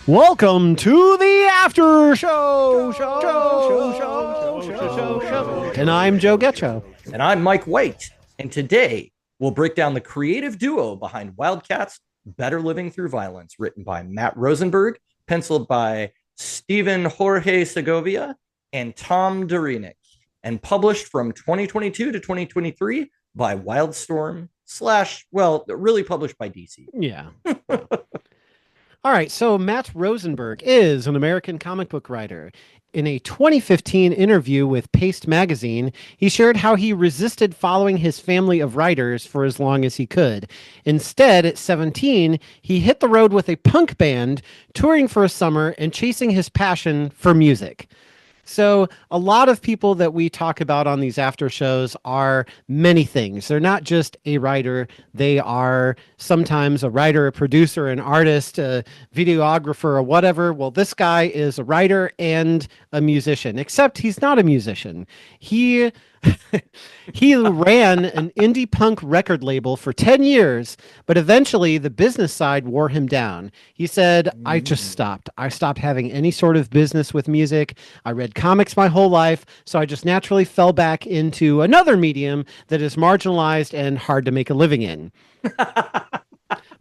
Welcome to the after show. And I'm Joe Getcho. And I'm Mike White. And today we'll break down the creative duo behind WildC.A.T.s Better Living Through Violence, written by Matt Rosenberg, penciled by Stephen Jorge Segovia and Tom Durinik, and published from 2022 to 2023 by Wildstorm really published by DC. Yeah. All right, so Matt Rosenberg is an American comic book writer. In a 2015 interview with Paste magazine, he shared how he resisted following his family of writers for as long as he could. Instead, at 17, he hit the road with a punk band, touring for a summer and chasing his passion for music. So a lot of people that we talk about on these after shows are many things. They're not just a writer. They are sometimes a writer, a producer, an artist, a videographer, or whatever. Well, this guy is a writer and a musician, except he's not a musician. He ran an indie punk record label for 10 years, but eventually the business side wore him down. He said, I just stopped. I stopped having any sort of business with music. I read comics my whole life, so I just naturally fell back into another medium that is marginalized and hard to make a living in.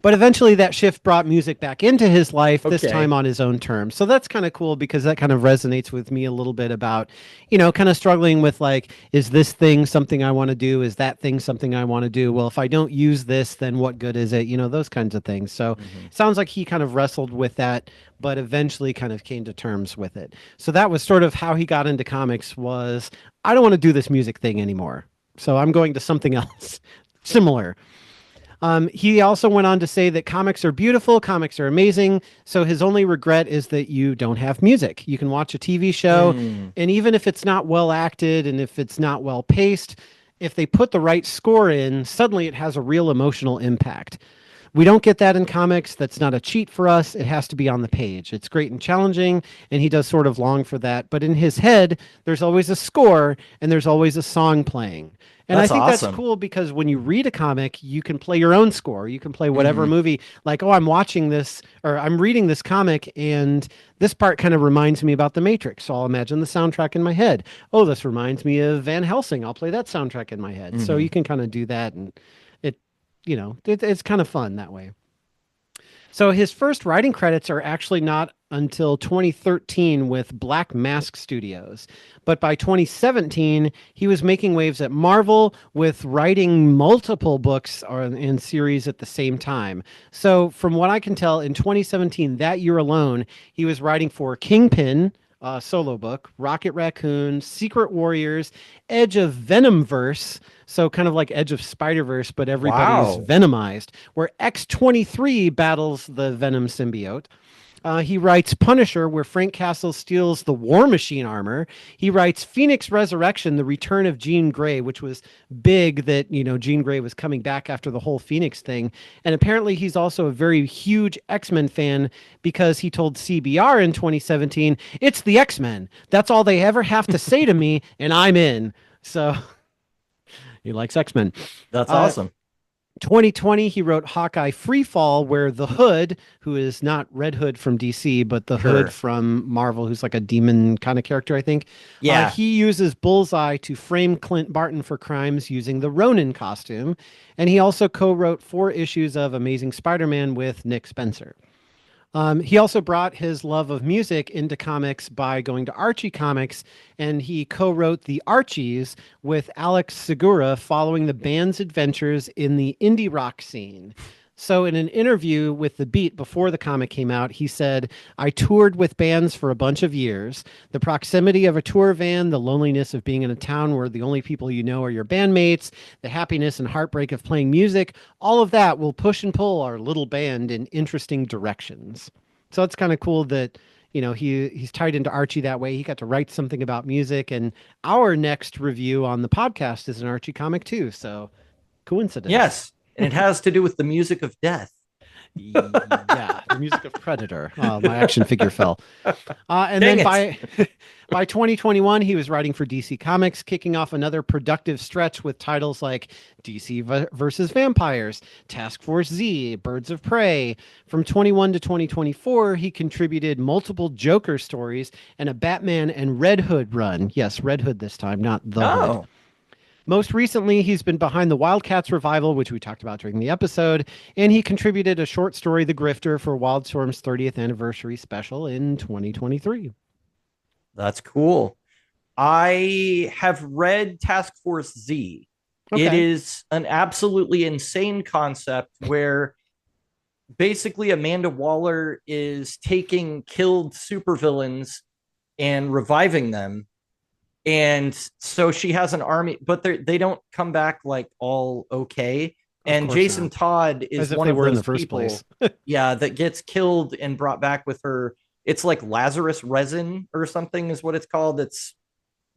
But eventually that shift brought music back into his life, this time on his own terms. So that's kind of cool because that kind of resonates with me a little bit about, kind of struggling with like, is this thing something I want to do? Is that thing something I want to do? Well, if I don't use this, then what good is it? Those kinds of things. So it sounds like he kind of wrestled with that, but eventually kind of came to terms with it. So that was sort of how he got into comics was, I don't want to do this music thing anymore. So I'm going to something else similar. He also went on to say that comics are beautiful, comics are amazing, so his only regret is that you don't have music. You can watch a TV show, and even if it's not well acted and if it's not well paced, if they put the right score in, suddenly it has a real emotional impact. We don't get that in comics. That's not a cheat for us. It has to be on the page. It's great and challenging, and he does sort of long for that. But in his head, there's always a score, and there's always a song playing. And I think that's cool because when you read a comic, you can play your own score. You can play whatever movie. Like, I'm watching this, or I'm reading this comic, and this part kind of reminds me about The Matrix. So I'll imagine the soundtrack in my head. Oh, this reminds me of Van Helsing. I'll play that soundtrack in my head. So you can kind of do that, and it's kind of fun that way. So his first writing credits are actually not until 2013 with Black Mask Studios. But by 2017, he was making waves at Marvel with writing multiple books and series at the same time. So from what I can tell, in 2017, that year alone, he was writing for Kingpin, solo book, Rocket Raccoon, Secret Warriors, Edge of Venomverse, so kind of like Edge of Spider-Verse, but everybody's venomized, where X-23 battles the Venom symbiote. He writes Punisher, where Frank Castle steals the War Machine armor. He writes Phoenix Resurrection, the return of Jean Grey, which was big that, Jean Grey was coming back after the whole Phoenix thing. And apparently he's also a very huge X-Men fan because he told CBR in 2017, it's the X-Men. That's all they ever have to say to me, and I'm in. So he likes X-Men. That's awesome. 2020, he wrote Hawkeye Freefall, where the Hood, who is not Red Hood from DC, but the Hood from Marvel, who's like a demon kind of character, I think. Yeah. He uses Bullseye to frame Clint Barton for crimes using the Ronin costume. And he also co-wrote 4 issues of Amazing Spider-Man with Nick Spencer. He also brought his love of music into comics by going to Archie Comics, and he co-wrote The Archies with Alex Segura following the band's adventures in the indie rock scene. So in an interview with The Beat before the comic came out, he said, I toured with bands for a bunch of years. The proximity of a tour van, the loneliness of being in a town where the only people you know are your bandmates, the happiness and heartbreak of playing music, all of that will push and pull our little band in interesting directions. So it's kind of cool that, he's tied into Archie that way. He got to write something about music, and our next review on the podcast is an Archie comic too. So coincidence. Yes. And it has to do with the music of death. Yeah, the music of Predator. My action figure fell. And Dang then it. by 2021, he was writing for DC Comics, kicking off another productive stretch with titles like versus Vampires, Task Force Z, Birds of Prey. From 21 to 2024, he contributed multiple Joker stories and a Batman and Red Hood run. Yes, Red Hood this time, not the Hood. Oh, Most recently, he's been behind the Wildcats revival, which we talked about during the episode, and he contributed a short story, The Grifter, for Wildstorm's 30th anniversary special in 2023. that's cool. I have read Task Force Z. It Okay. is an absolutely insane concept where basically Amanda Waller is taking killed supervillains and reviving them. And so she has an army, but they don't come back like all okay. Of And course Jason not. Todd is As if one they of were in the those first place. people, yeah, that gets killed and brought back with her. It's like Lazarus resin or something is what it's called. It's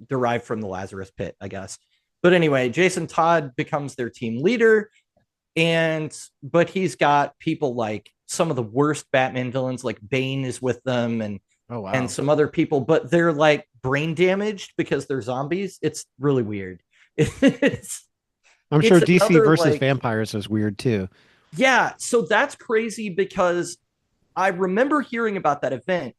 derived from the Lazarus pit, I guess. But anyway, Jason Todd becomes their team leader, and but he's got people like some of the worst Batman villains, like Bane is with them, Oh, and wow. some other people, but they're like brain damaged because they're zombies. It's really weird. It's I'm sure it's DC another versus like Vampires is weird too. yeah. So that's crazy because I remember hearing about that event,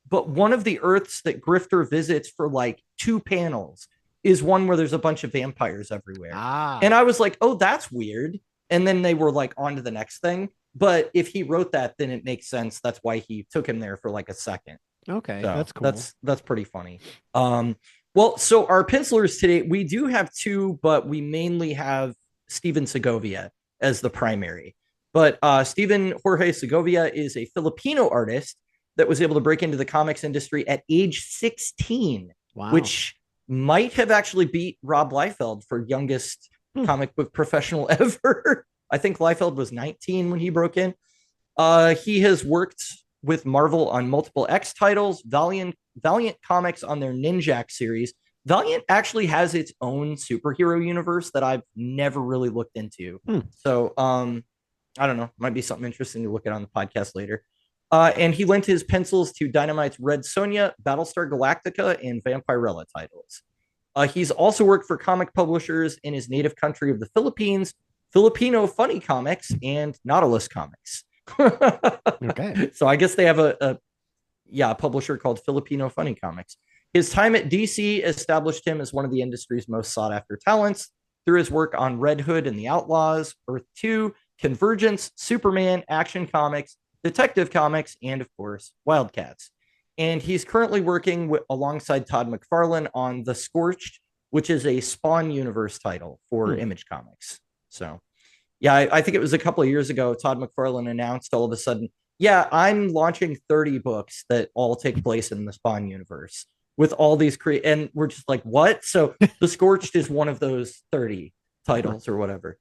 but one of the Earths that Grifter visits for like two panels is one where there's a bunch of vampires everywhere. And Ah, I was like, oh, that's weird. And then they were like, on to the next thing. But if he wrote that, then it makes sense. That's why he took him there for like a second. okay. So That's cool. that's pretty funny. Well, so our pencilers today, we do have two, but we mainly have Steven Segovia as the primary. But Steven Jorge Segovia is a Filipino artist that was able to break into the comics industry at age 16, Wow. which might have actually beat Rob Liefeld for youngest Hmm. comic book professional ever. I think Liefeld was 19 when he broke in. He has worked with Marvel on multiple X titles, Valiant Comics on their Ninjak series. Valiant actually has its own superhero universe that I've never really looked into. Hmm. So I don't know, might be something interesting to look at on the podcast later. And he lent his pencils to Dynamite's Red Sonja, Battlestar Galactica, and Vampirella titles. He's also worked for comic publishers in his native country of the Philippines, Filipino Funny Comics, and Nautilus Comics. Okay. So I guess they have a publisher called Filipino Funny Comics. His time at DC established him as one of the industry's most sought after talents through his work on Red Hood and the Outlaws, Earth 2, Convergence, Superman, Action Comics, Detective Comics, and of course, Wildcats. And he's currently working alongside Todd McFarlane on The Scorched, which is a Spawn universe title for Hmm. Image Comics. So yeah, I think it was a couple of years ago, Todd McFarlane announced all of a sudden, yeah, I'm launching 30 books that all take place in the Spawn universe with all these and we're just like, what? So The Scorched is one of those 30 titles or whatever.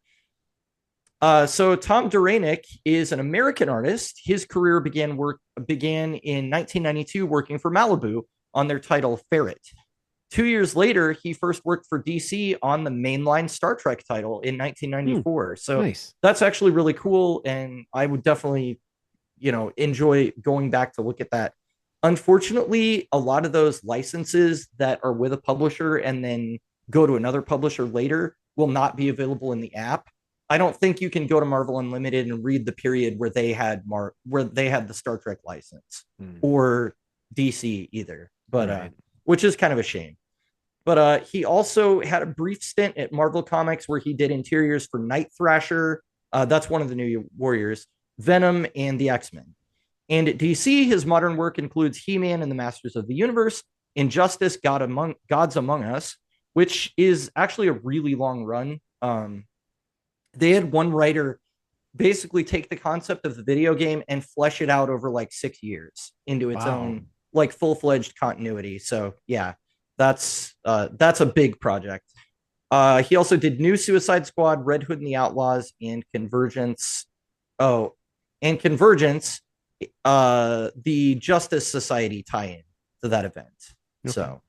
So Tom Duranick is an American artist. His career began in 1992 working for Malibu on their title Ferret. 2 years later, he first worked for DC on the mainline Star Trek title in Hmm. 1994. So Nice. that's actually really cool, and I would definitely, enjoy going back to look at that. Unfortunately, a lot of those licenses that are with a publisher and then go to another publisher later will not be available in the app. I don't think you can go to Marvel Unlimited and read the period where they had the Star Trek license Hmm. or DC either, but Right. which is kind of a shame. But he also had a brief stint at Marvel Comics where he did interiors for Night Thrasher. That's one of the New Warriors, Venom, and the X-Men. And at DC, his modern work includes He-Man and the Masters of the Universe, Injustice, Gods Among Us, which is actually a really long run. They had one writer basically take the concept of the video game and flesh it out over like 6 years into its Wow. own like full-fledged continuity. So yeah, that's a big project. He also did New Suicide Squad, Red Hood and the Outlaws, and Convergence. Oh, and Convergence, the Justice Society tie-in to that event. Okay. So,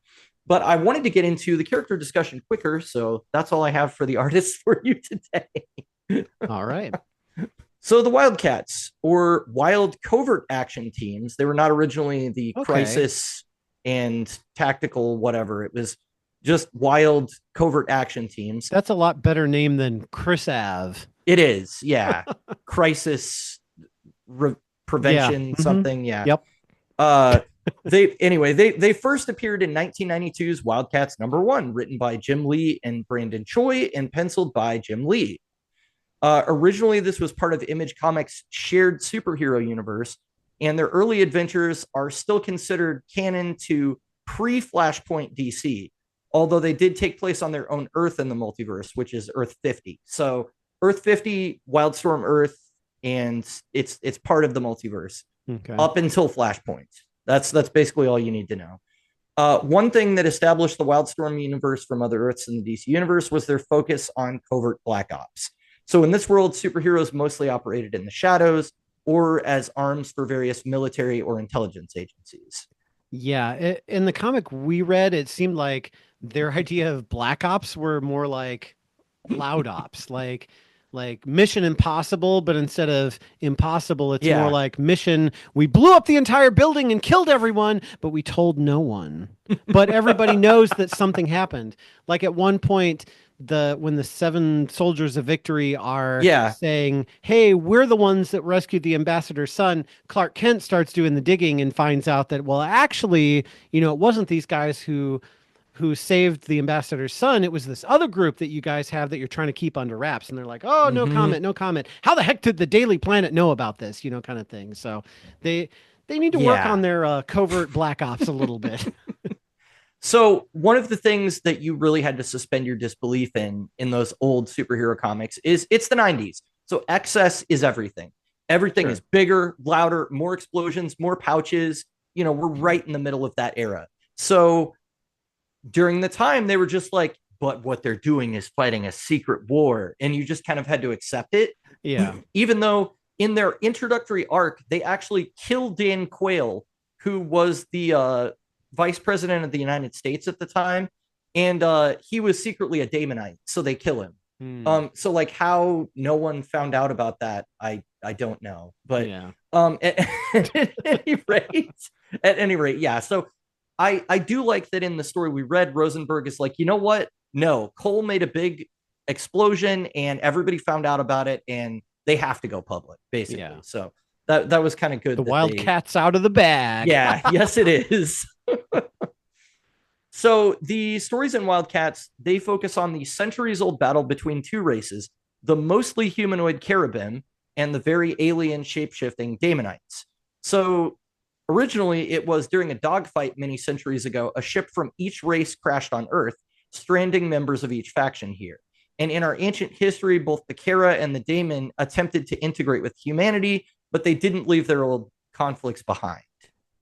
but I wanted to get into the character discussion quicker, so that's all I have for the artists for you today. All right. So the Wildcats, or Wild Covert Action Teams. They were not originally the Okay. Crisis and Tactical whatever. It was just Wild Covert Action Teams. That's a lot better name than Chris Ave. It is, yeah. Crisis re- Yeah. Prevention Hmm. something, yeah. Yep. Uh, they first appeared in 1992's Wildcats #1, written by Jim Lee and Brandon Choi and penciled by Jim Lee. Originally, this was part of Image Comics' shared superhero universe, and their early adventures are still considered canon to pre-Flashpoint DC, although they did take place on their own Earth in the multiverse, which is Earth 50. So Earth 50, Wildstorm Earth, and it's part of the multiverse Okay. up until Flashpoint. That's basically all you need to know. One thing that established the Wildstorm universe from other Earths in the DC universe was their focus on covert black ops. So in this world, superheroes mostly operated in the shadows or as arms for various military or intelligence agencies. Yeah, in the comic we read, it seemed like their idea of black ops were more like loud ops, like Mission Impossible, but instead of impossible, it's more Yeah. like mission. We blew up the entire building and killed everyone, but we told no one. But everybody knows that something happened. Like at one point, when the seven soldiers of victory are Yeah. saying, "Hey, we're the ones that rescued the ambassador's son," Clark Kent starts doing the digging and finds out that, well, actually, it wasn't these guys who saved the ambassador's son. It was this other group that you guys have that you're trying to keep under wraps. And they're like, "Oh, no Mm-hmm. comment, no comment. How the heck did the Daily Planet know about this?" Kind of thing. So they they need to work Yeah. on their covert black ops a little bit. So one of the things that you really had to suspend your disbelief in those old superhero comics is it's the 90s. So excess is everything. Everything Sure. is bigger, louder, more explosions, more pouches. We're right in the middle of that era. So during the time, they were just like, but what they're doing is fighting a secret war. And you just kind of had to accept it. Yeah. Even though in their introductory arc, they actually killed Dan Quayle, who was the vice president of the United States at the time. And he was secretly a Damonite. So they kill him. Hmm. So like how no one found out about that, I don't know. But Yeah. at any rate, yeah. So I do like that in the story we read, Rosenberg is like, you know what? No, Cole made a big explosion and everybody found out about it and they have to go public, basically. Yeah. So that was kind of good. The That Wildcats out of the bag. yeah, yes, it is. So the stories in Wildcats, they focus on the centuries-old battle between two races, the mostly humanoid Carabin and the very alien shape-shifting Damonites. So originally, it was during a dogfight many centuries ago, a ship from each race crashed on Earth, stranding members of each faction here. And in our ancient history, both the Kara and the Daemon attempted to integrate with humanity, but they didn't leave their old conflicts behind.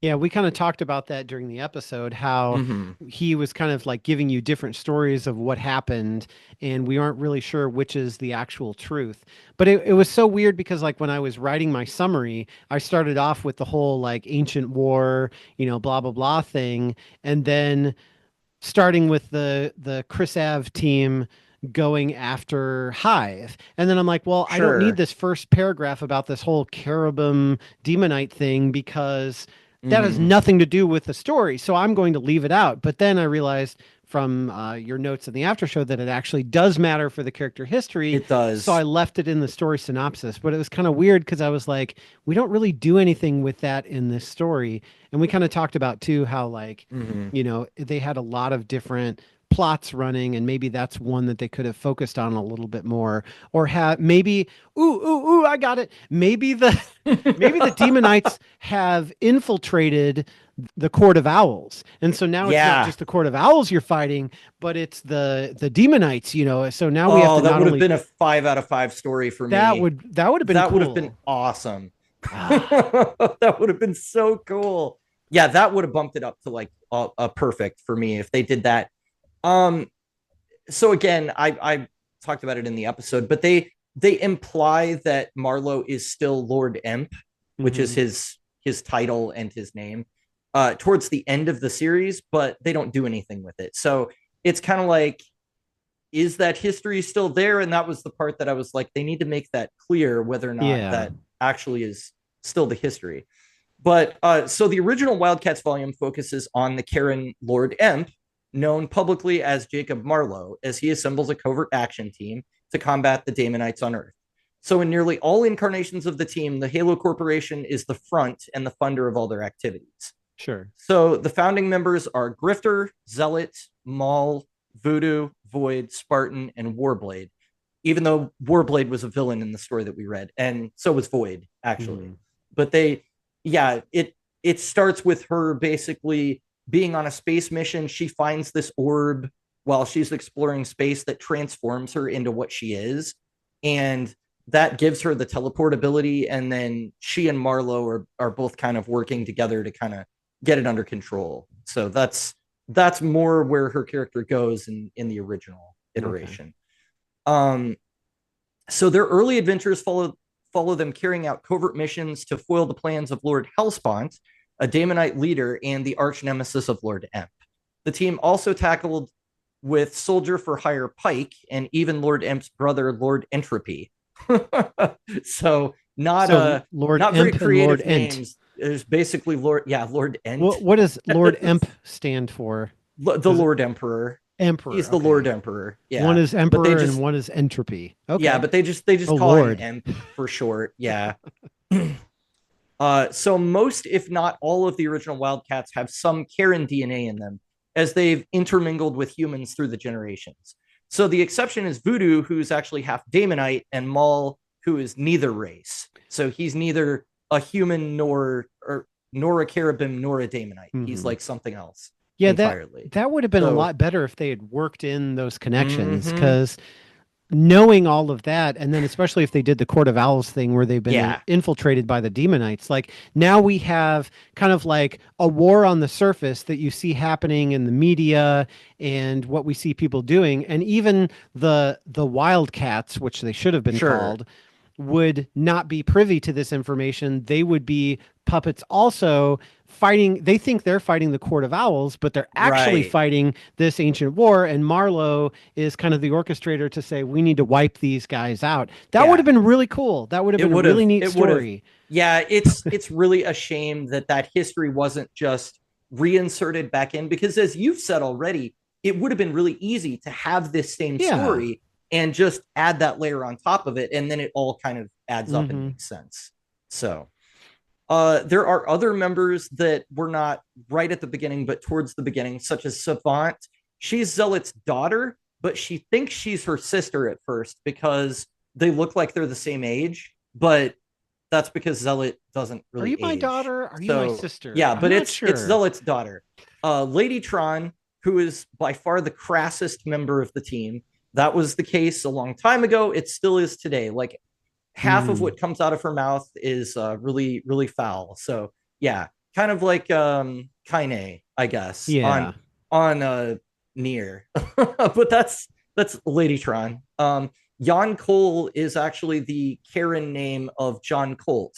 Yeah, we kind of talked about that during the episode, how Mm-hmm. he was kind of like giving you different stories of what happened, and we aren't really sure which is the actual truth. But it was so weird because, like, when I was writing my summary, I started off with the whole like ancient war, blah blah blah thing, and then starting with the Chris Ave team going after Hive. And then I'm like, well, I don't need Sure. this first paragraph about this whole Carabum demonite thing because that has Mm-hmm. nothing to do with the story. So I'm going to leave it out. But then I realized from your notes in the after show that it actually does matter for the character history. It So I does. left it in the story synopsis. But it was kind of weird because I was like, we don't really do anything with that in this story. And we kind of talked about too how like, Mm-hmm. they had a lot of different plots running and maybe that's one that they could have focused on a little bit more or have maybe ooh I got it, maybe the demonites have infiltrated the court of owls, and so now it's not Yeah. just the court of owls you're fighting, but it's the demonites, so now we have Oh, to that not would have only been a 5 out of 5 story for that me. would have been That would have been cool. awesome. Ah, That would have been so cool. Yeah, that would have bumped it up to like a perfect for me if they did that. Um, so again, I talked about it in the episode, but they imply that Marlowe is still Lord Imp, which is mhm. his title and his name, towards the end of the series, but they don't do anything with it. So it's kind of like, is that history still there? And that was the part that I was like, they need to make that clear whether or not Yeah. that actually is still the history. But so the original Wildcats volume focuses on the Karen Lord Emp, known publicly as Jacob Marlowe, as he assembles a covert action team to combat the Damonites on Earth. So in nearly all incarnations of the team, the Halo Corporation is the front and the funder of all their activities. Sure. So the founding members are Grifter, Zealot, Maul, Voodoo, Void, Spartan, and Warblade. Even though Warblade was a villain in the story that we read, and so was Void, actually. But it starts with her basically being on a space mission. She finds this orb while she's exploring space that transforms her into what she is. And that gives her the teleportability. And then she and Marlowe are both kind of working together to kind of get it under control. So that's more where her character goes in the original iteration. Okay. So their early adventures follow them carrying out covert missions to foil the plans of Lord Hellspawn, a Daemonite leader and the arch nemesis of Lord Emp. The team also tackled with Soldier for Hire Pike and even Lord Emp's brother, Lord Entropy. So not Lord not Emp very creative Lord names. Ent. There's basically Lord Ent. What does Lord Emp stand for? The Lord Emperor. Emperor. He's the Lord Emperor. Yeah. One is Emperor and one is Entropy. Okay. Yeah, but they just call him Emp for short. Yeah. So most, if not all, of the original Wildcats have some Karen DNA in them, as they've intermingled with humans through the generations. So the exception is Voodoo, who's actually half Daemonite, and Maul, who is neither race. So he's neither a human nor a Cherubim nor a Daemonite. Mm-hmm. He's like something else. Yeah, entirely. That would have been a lot better if they had worked in those connections, because knowing all of that, and then especially if they did the Court of Owls thing where they've been infiltrated by the Demonites, like now we have kind of like a war on the surface that you see happening in the media and what we see people doing, and even the Wildcats, which they should have been called, would not be privy to this information. They would be puppets also fighting. They think they're fighting the Court of Owls, but they're actually fighting this ancient war. And Marlowe is kind of the orchestrator to say, we need to wipe these guys out. That would have been really cool. That would have been a really neat story. Yeah, it's really a shame that history wasn't just reinserted back in, because as you've said already, it would have been really easy to have this same story and just add that layer on top of it, and then it all kind of adds up and makes sense. So there are other members that were not right at the beginning, but towards the beginning, such as Savant. She's Zealot's daughter, but she thinks she's her sister at first because they look like they're the same age, but that's because Zealot doesn't really age. Are you my daughter? Are you my sister? Yeah, but it's Zealot's daughter. Lady Tron, who is by far the crassest member of the team. That was the case a long time ago. It still is today. Like half of what comes out of her mouth is really, really foul. So yeah, kind of like Kaine, I guess. Yeah. On Nier. But that's Lady Tron. Jan Cole is actually the Karen name of John Colt,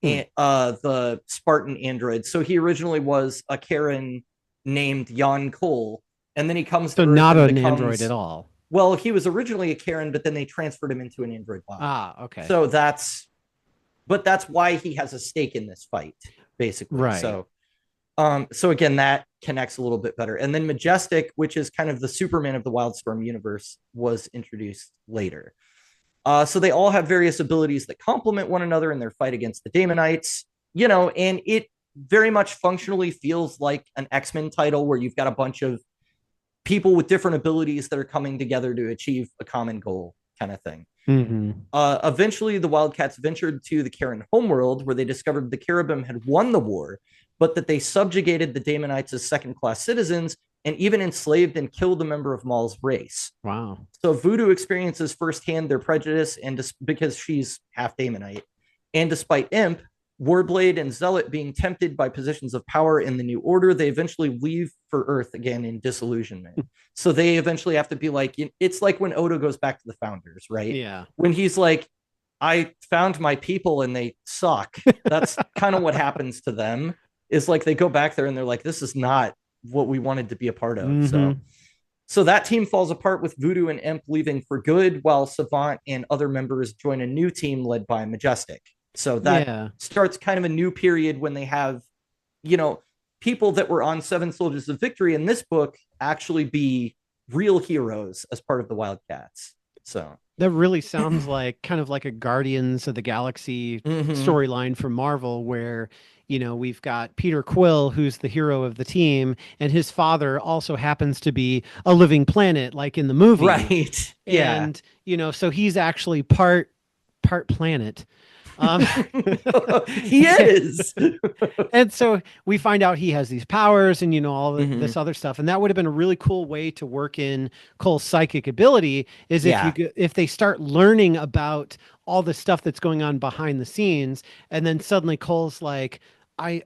and the Spartan android. So he originally was a Karen named Jan Cole, and then he comes to not an android at all. Well, he was originally a Karen, but then they transferred him into an android body. Ah, okay. So that's why he has a stake in this fight, basically. Right. So again, that connects a little bit better. And then Majestic, which is kind of the Superman of the Wildstorm universe, was introduced later. So they all have various abilities that complement one another in their fight against the Daemonites, and it very much functionally feels like an X-Men title where you've got a bunch of people with different abilities that are coming together to achieve a common goal, kind of thing. Eventually, the Wildcats ventured to the Karen homeworld, where they discovered the Cherubim had won the war, but that they subjugated the Daemonites as second-class citizens and even enslaved and killed a member of Maul's race. Wow. So Voodoo experiences firsthand their prejudice, and because she's half Daemonite. And despite Imp, Warblade and Zealot being tempted by positions of power in the New Order, they eventually leave for Earth again in disillusionment. So they eventually have to be like, it's like when Odo goes back to the Founders, right? Yeah. When he's like, I found my people and they suck. That's kind of what happens to them, is like they go back there and they're like, this is not what we wanted to be a part of. So that team falls apart, with Voodoo and Imp leaving for good, while Savant and other members join a new team led by Majestic. So that Yeah. starts kind of a new period when they have, you know, people that were on Seven Soldiers of Victory in this book actually be real heroes as part of the Wildcats. So, That really sounds like kind of like a Guardians of the Galaxy mm-hmm. storyline from Marvel, where, we've got Peter Quill, who's the hero of the team, and his father also happens to be a living planet, like in the movie. Right. Yeah. And, so he's actually part planet. Um, He is. and so we find out he has these powers and all Mm-hmm. this other stuff, and that would have been a really cool way to work in Cole's psychic ability, is Yeah. if they start learning about all the stuff that's going on behind the scenes, and then suddenly Cole's like, I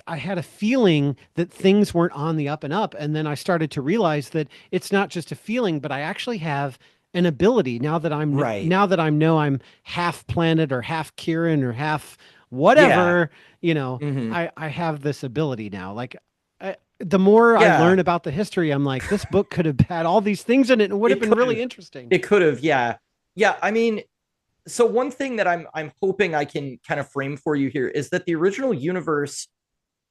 had a feeling that things weren't on the up and up, and then I started to realize that it's not just a feeling, but I actually have an ability now that Right. I'm half planet or half Kieran or half Yeah. whatever. Mm-hmm. I have this ability now. Like, the more I Yeah. learn about the history, I'm like, this book could have had all these things in it, and it would have It been could really have. interesting. It could have. Yeah. Yeah. I mean, so one thing that I'm hoping I can kind of frame for you here is that the original universe,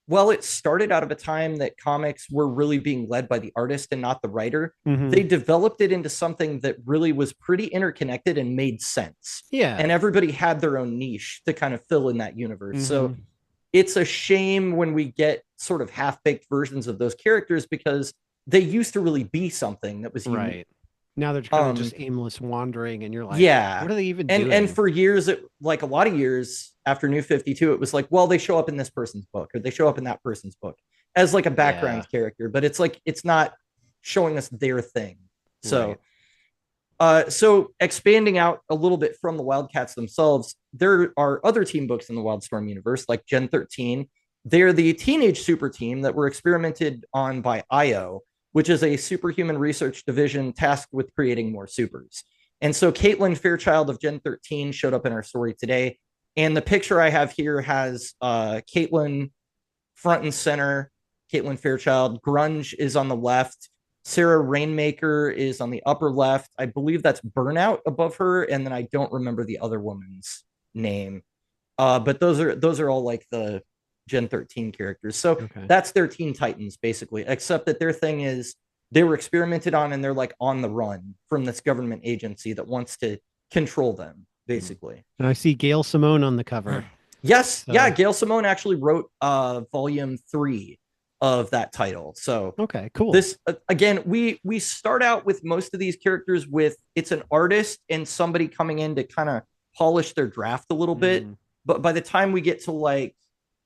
well, it started out of a time that comics were really being led by the artist and not the writer. Hmm. They developed it into something that really was pretty interconnected and made sense. Yeah. And everybody had their own niche to kind of fill in that universe. So Hmm. it's a shame when we get sort of half baked versions of those characters because they used to really be something that was unique. Right. Now they're kind of Um, just aimless wandering, and you're like, yeah. what are they even And doing? for years, like a lot of years after New 52, it was like, well, they show up in this person's book or they show up in that person's book as like a Yeah. background character, but it's like it's not showing us their thing. Right. So so expanding out a little bit from the Wildcats themselves, there are other team books in the Wildstorm universe, like Gen 13. They're the teenage super team that were experimented on by IO, which is a superhuman research division tasked with creating more supers. And so Caitlin Fairchild of Gen 13 showed up in our story today. And the picture I have here has Caitlin front and center, Caitlin Fairchild. Grunge is on the left. Sarah Rainmaker is on the upper left. I believe that's Burnout above her, and then I don't remember the other woman's name. But those are all like the Gen 13 characters. So Okay. that's their Teen Titans basically, except that their thing is they were experimented on and they're like on the run from this government agency that wants to control them, Mm. basically. And I see Gail Simone on the cover. Yes, yeah, So, Gail Simone actually wrote volume 3 of that title. So okay, cool. this again, we start out with most of these characters with it's an artist and somebody coming in to kind of polish their draft a little bit. Hmm. But by the time we get to like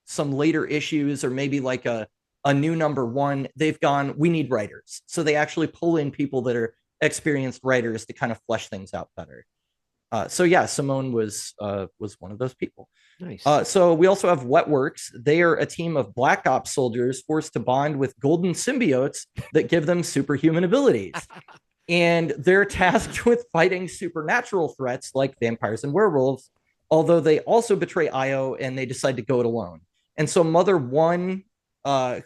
some later issues or maybe like a new number one, they've gone, we need writers. So they actually pull in people that are experienced writers to kind of flesh things out better. So yeah, Simone was one of those people. Nice. So we also have Wetworks. They are a team of Black Ops soldiers forced to bond with golden symbiotes that give them superhuman abilities. And they're tasked with fighting supernatural threats like vampires and werewolves, although they also betray Io and they decide to go it alone. And so Mother One,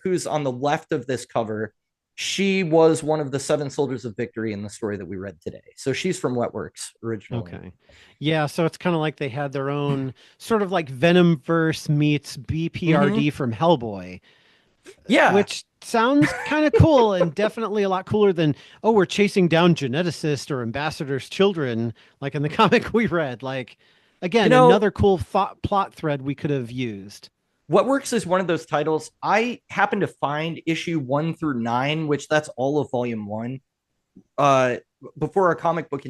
who's on the left of this cover, she was one of the 7 soldiers of victory in the story that we read today. So she's from Wetworks originally. Okay. Yeah, so it's kind of like they had their own sort of like Venomverse meets Mm-hmm. BPRD from Hellboy, Yeah. which sounds kind of cool and definitely a lot cooler than, oh, we're chasing down geneticists or ambassadors' children, like in the comic we read. Like, You again, know, another cool thought plot thread we could have used. What Works is one of those titles. I happen to find issue 1 through 9, which that's all of volume 1. Uh, Before our comic book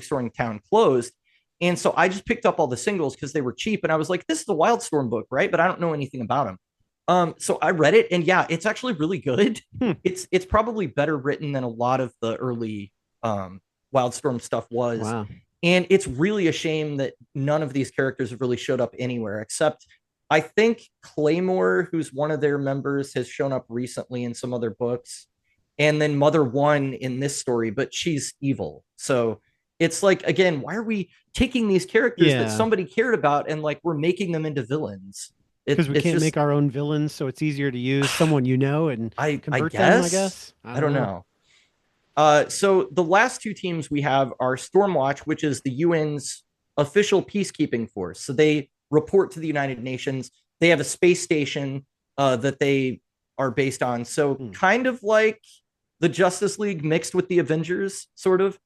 store in town closed, and so I just picked up all the singles because they were cheap, and I was like, "This is a Wildstorm book, right?" But I don't know anything about them. So I read it, and yeah, it's actually really good. Hmm. It's probably better written than a lot of the early Wildstorm stuff was, Wow. and it's really a shame that none of these characters have really showed up anywhere except I think Claymore, who's one of their members, has shown up recently in some other books. And then Mother One in this story, but she's evil. So it's like, again, why are we taking these characters that Yeah, somebody cared about and like we're making them into villains? because we It's can't just, make our own villains, so it's easier to use someone and I convert them, I guess. guess. I I don't don't know. know. So the last two teams we have are Stormwatch, which is the UN's official peacekeeping force. So they report to the United Nations. They have a space station that they are based on. So kind of like the Justice League mixed with the Avengers, sort of.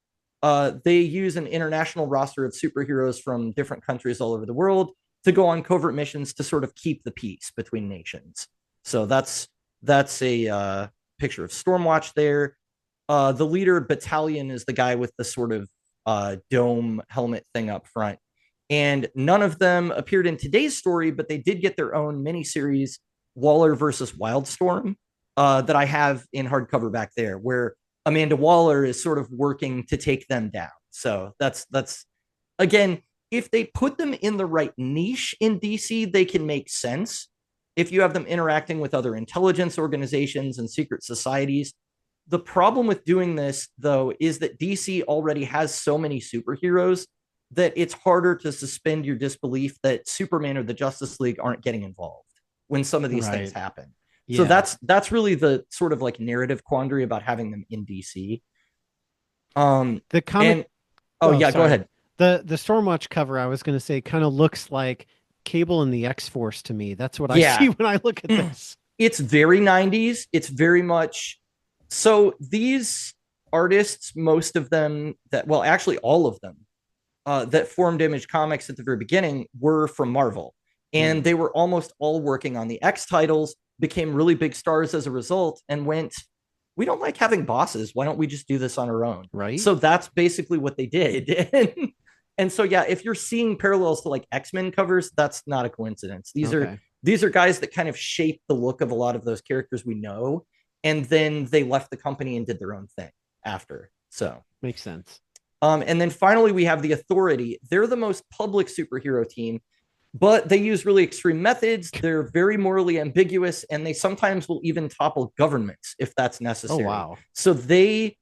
They use an international roster of superheroes from different countries all over the world to go on covert missions to sort of keep the peace between nations. So that's a picture of Stormwatch there. The leader battalion is the guy with the sort of dome helmet thing up front. And none of them appeared in today's story, but they did get their own miniseries, Waller versus Wildstorm, that I have in hardcover back there, where Amanda Waller is sort of working to take them down. So that's again, if they put them in the right niche in DC, they can make sense. If you have them interacting with other intelligence organizations and secret societies, the problem with doing this, though, is that DC already has so many superheroes that it's harder to suspend your disbelief that Superman or the Justice League aren't getting involved when some of these things happen. So that's really the sort of like narrative quandary about having them in DC. The comic. Go ahead. The Stormwatch cover, I was going to say, kind of looks like Cable and the X-Force to me. That's what I see when I look at this. It's very 90s. It's very much. So these artists, most of them actually all of them that formed Image Comics at the very beginning were from Marvel. And they were almost all working on the X titles, became really big stars as a result, and went, we don't like having bosses. Why don't we just do this on our own? Right. So that's basically what they did. And so, yeah, if you're seeing parallels to like X-Men covers, that's not a coincidence. These are guys that kind of shaped the look of a lot of those characters we know. And then they left the company and did their own thing after. So makes sense. And then finally, we have the Authority. They're the most public superhero team, but they use really extreme methods. They're very morally ambiguous, and they sometimes will even topple governments if that's necessary. Oh, wow. So they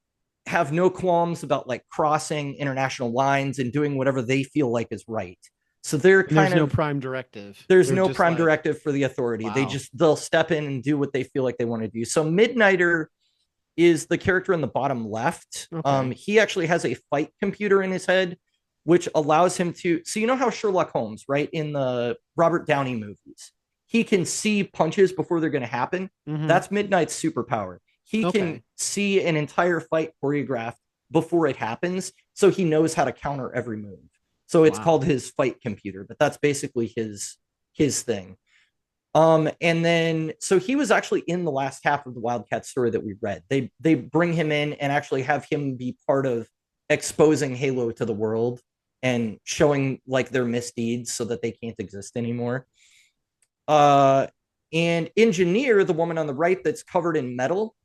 have no qualms about like crossing international lines and doing whatever they feel like is right. So they're there's no prime directive. There's no prime directive for the Authority. Wow. They'll step in and do what they feel like they want to do. So Midnighter is the character in the bottom left. Okay. He actually has a fight computer in his head, which allows him to. So you know how Sherlock Holmes, right, in the Robert Downey movies, he can see punches before they're going to happen. That's Midnight's superpower. He can see an entire fight choreographed before it happens, so he knows how to counter every move. So it's called his fight computer, but that's basically his thing. And then so he was actually in the last half of the Wildcat story that we read. They bring him in and actually have him be part of exposing Halo to the world and showing like their misdeeds so that they can't exist anymore. And Engineer, the woman on the right that's covered in metal,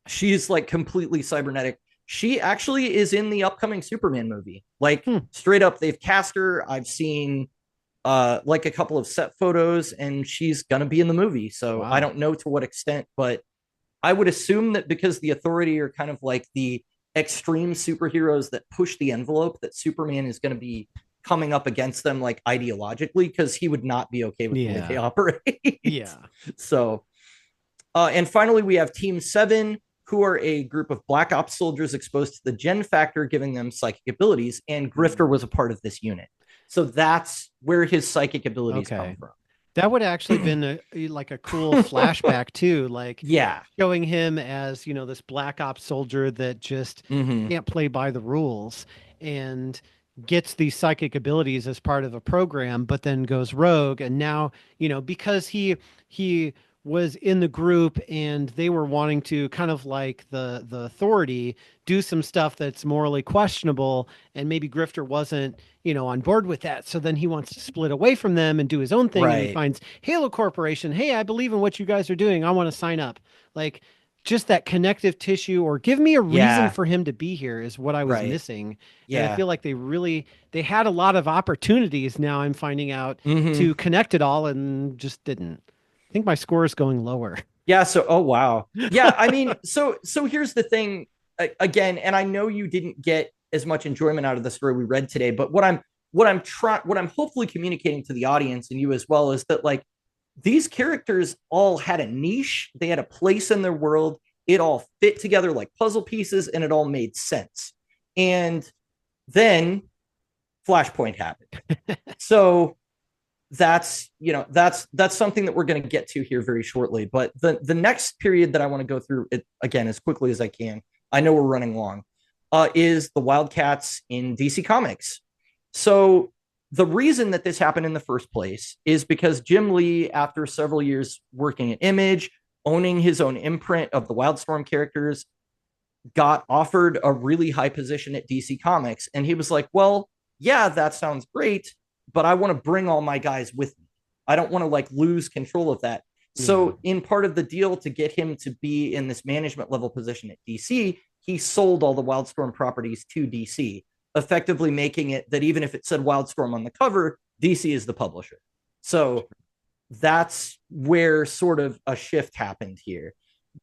she's like completely cybernetic. She actually is in the upcoming Superman movie. Like straight up, they've cast her. I've seen like a couple of set photos, and she's gonna be in the movie. So I don't know to what extent, but I would assume that because the Authority are kind of like the extreme superheroes that push the envelope, that Superman is going to be coming up against them like ideologically, because he would not be okay with the way they operate. So and finally we have Team 7, who are a group of Black Ops soldiers exposed to the Gen Factor, giving them psychic abilities, and Grifter was a part of this unit. So that's where his psychic abilities come from. That would actually been like a cool flashback too, like showing him as, you know, this Black Ops soldier that just can't play by the rules and gets these psychic abilities as part of a program, but then goes rogue. And now, you know, because he was in the group and they were wanting to kind of like the Authority do some stuff that's morally questionable, and maybe Grifter wasn't, you know, on board with that. So then he wants to split away from them and do his own thing. And he finds Halo Corporation. Hey, I believe in what you guys are doing. I want to sign up. Like just that connective tissue, or give me a reason for him to be here, is what I was missing. And I feel like they had a lot of opportunities, now I'm finding out, to connect it all, and just didn't. I think my score is going lower. Yeah. So, oh, wow. Yeah. I mean, so here's the thing again, and I know you didn't get as much enjoyment out of the story we read today, but what I'm hopefully communicating to the audience and you as well is that like these characters all had a niche. They had a place in their world. It all fit together like puzzle pieces, and it all made sense. And then Flashpoint happened. So that's something that we're going to get to here very shortly. But the next period that I want to go through it again as quickly as I can, I know we're running long, is the Wildcats in DC Comics. So the reason that this happened in the first place is because Jim Lee, after several years working at Image, owning his own imprint of the Wildstorm characters, got offered a really high position at DC Comics. And he was like, well, yeah, that sounds great, but I want to bring all my guys with me. I don't want to like lose control of that. So in part of the deal to get him to be in this management level position at DC, he sold all the Wildstorm properties to DC, effectively making it that even if it said Wildstorm on the cover, DC is the publisher. So that's where sort of a shift happened here.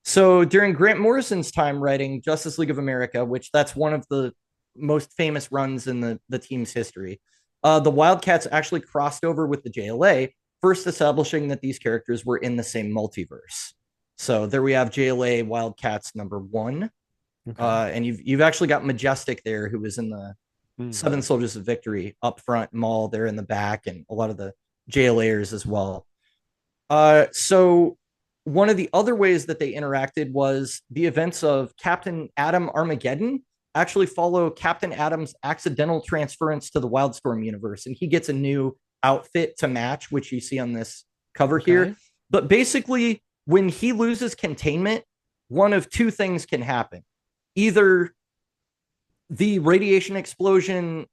So during Grant Morrison's time writing Justice League of America, which that's one of the most famous runs in the team's history, the Wildcats actually crossed over with the JLA, first establishing that these characters were in the same multiverse. So there we have JLA Wildcats #1. Okay. And you've actually got Majestic there, who was in the Seven Soldiers of Victory up front, Maul there in the back, and a lot of the JLAers as well. So one of the other ways that they interacted was the events of Captain Atom Armageddon actually follow Captain Atom's accidental transference to the Wildstorm universe, and he gets a new outfit to match, which you see on this cover here. But basically, when he loses containment, one of two things can happen. Either the radiation explosion,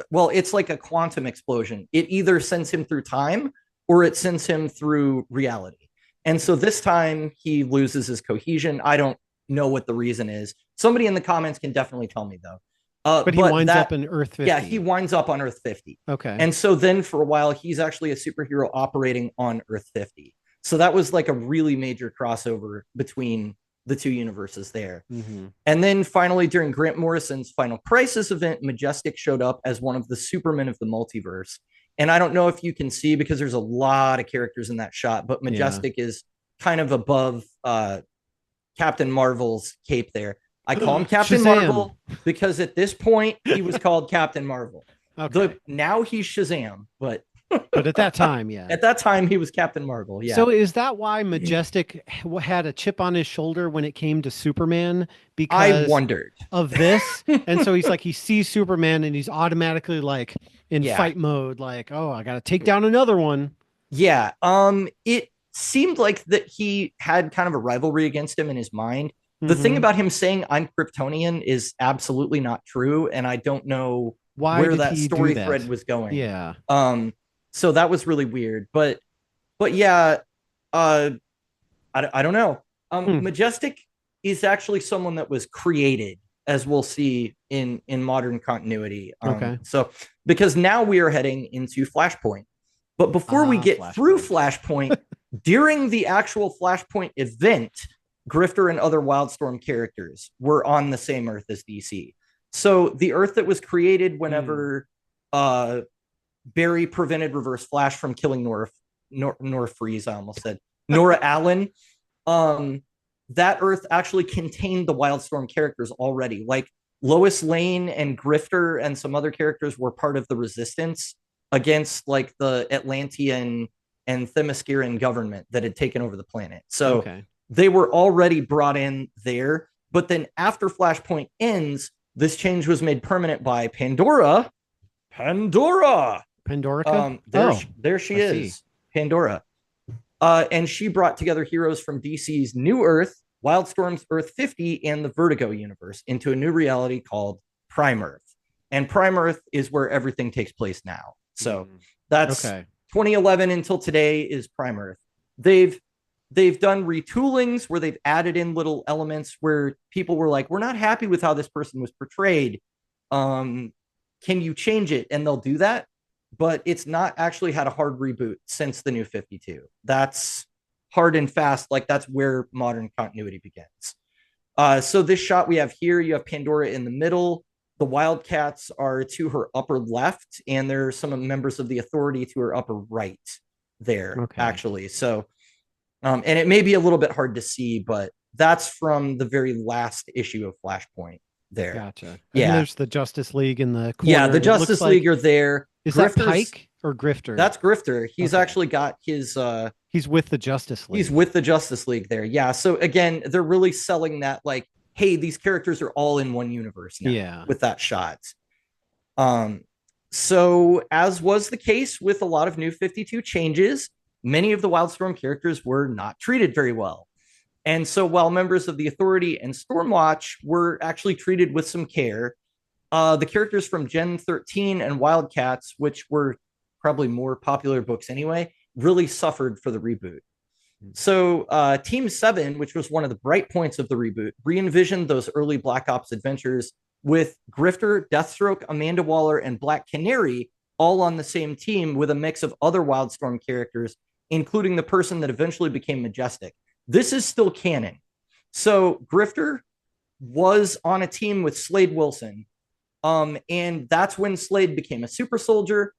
well, it's like a quantum explosion. It either sends him through time or it sends him through reality. And so this time he loses his cohesion. I don't know what the reason is. Somebody in the comments can definitely tell me, though. But he winds up in Earth 50. Yeah, he winds up on Earth 50. Okay. And so then for a while, he's actually a superhero operating on Earth 50. So that was like a really major crossover between the two universes there. And then finally, during Grant Morrison's Final Crisis event, Majestic showed up as one of the Supermen of the multiverse. And I don't know if you can see, because there's a lot of characters in that shot, but Majestic is kind of above Captain Marvel's cape there. I call him Captain Marvel because at this point he was called Captain Marvel. Okay. Now he's Shazam, but at that time, yeah. At that time he was Captain Marvel. Yeah. So is that why Majestic had a chip on his shoulder when it came to Superman? Because I wondered of this. And so he's like, he sees Superman and he's automatically like in fight mode, like, oh, I gotta take down another one. Yeah. It seemed like that he had kind of a rivalry against him in his mind. The thing about him saying I'm Kryptonian is absolutely not true, and I don't know where that story thread was going. Yeah. So that was really weird, but yeah, I don't know. Majestic is actually someone that was created, as we'll see in modern continuity. Okay. So because now we are heading into Flashpoint, but before we get through Flashpoint, during the actual Flashpoint event, Grifter and other Wildstorm characters were on the same Earth as DC. So the Earth that was created whenever Barry prevented Reverse Flash from killing Nora Freeze, I almost said Nora Allen. That Earth actually contained the Wildstorm characters already. Like Lois Lane and Grifter and some other characters were part of the resistance against like the Atlantean and Themysciran government that had taken over the planet. So they were already brought in there. But then after Flashpoint ends, this change was made permanent by Pandora. Pandorica? There she is. Pandora. And she brought together heroes from DC's New Earth, Wildstorm's Earth 50, and the Vertigo universe into a new reality called Prime Earth. And Prime Earth is where everything takes place now. So that's 2011 until today is Prime Earth. They've done retoolings where they've added in little elements where people were like, we're not happy with how this person was portrayed. Can you change it? And they'll do that. But it's not actually had a hard reboot since the New 52. That's hard and fast. Like that's where modern continuity begins. So this shot we have here, you have Pandora in the middle. The Wildcats are to her upper left, and there are some members of the Authority to her upper right there, actually. So, and it may be a little bit hard to see, but that's from the very last issue of Flashpoint. there. Gotcha. And Yeah. there's the Justice League in the Yeah. corner. The And it looks Justice League like, are there. is that Grifter's, Pike or Grifter? that's Grifter. He's Okay. actually got his, He's with the Justice he's League. with the Justice League there. Yeah. So again, they're really selling that like, hey, these characters are all in one universe now Yeah. with that shot. Um, so as was the case with a lot of New 52 changes, many of the Wildstorm characters were not treated very well. And so while members of the Authority and Stormwatch were actually treated with some care, the characters from Gen 13 and Wildcats, which were probably more popular books anyway, really suffered for the reboot. So Team 7, which was one of the bright points of the reboot, re-envisioned those early Black Ops adventures with Grifter, Deathstroke, Amanda Waller, and Black Canary all on the same team with a mix of other Wildstorm characters, including the person that eventually became Majestic. This is still canon. So Grifter was on a team with Slade Wilson, and that's when Slade became a super soldier.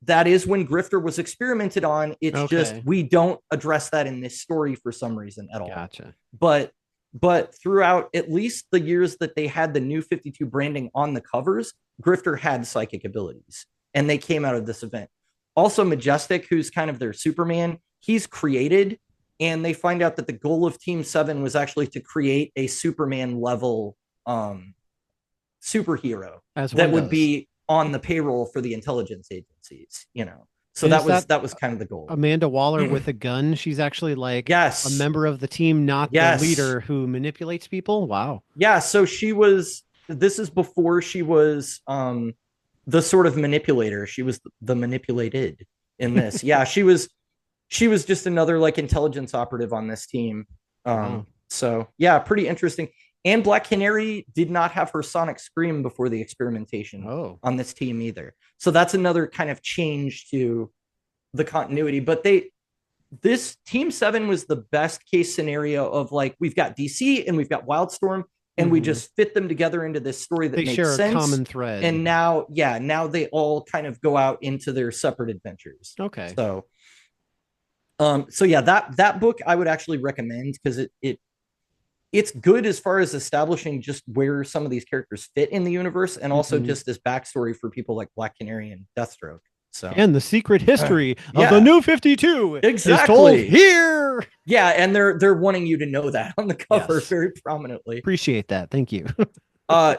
That is when Grifter was experimented on. It's just Okay. we don't address that in this story for some reason at all. Gotcha. But throughout at least the years that they had the New 52 branding on the covers, Grifter had psychic abilities, and they came out of this event. Also, Majestic, who's kind of their Superman, he's created, and they find out that the goal of Team 7 was actually to create a Superman level superhero As that one would does. be on the payroll for the intelligence agencies, you know. So And that is was that that was kind of the goal. Amanda Waller with a gun? She's actually like a Yes. member of the team, not the Yes. leader who manipulates people. Wow. Yeah, so she was this is before she was the sort of manipulator. She was the manipulated in this. Yeah, she was just another like intelligence operative on this team. Wow. So yeah, pretty interesting. And Black Canary did not have her sonic scream before the experimentation Oh. on this team either. So that's another kind of change to the continuity. But this Team 7 was the best case scenario of like we've got DC and we've got Wildstorm, and we just fit them together into this story that They makes share sense. a common thread. And now they all kind of go out into their separate adventures. Okay. So yeah, that book I would actually recommend because it's good as far as establishing just where some of these characters fit in the universe, and also just this backstory for people like Black Canary and Deathstroke. So and the secret history of yeah. the New 52 Exactly. is told here. Yeah, and they're wanting you to know that on the cover Yes. very prominently. Appreciate that. Thank you.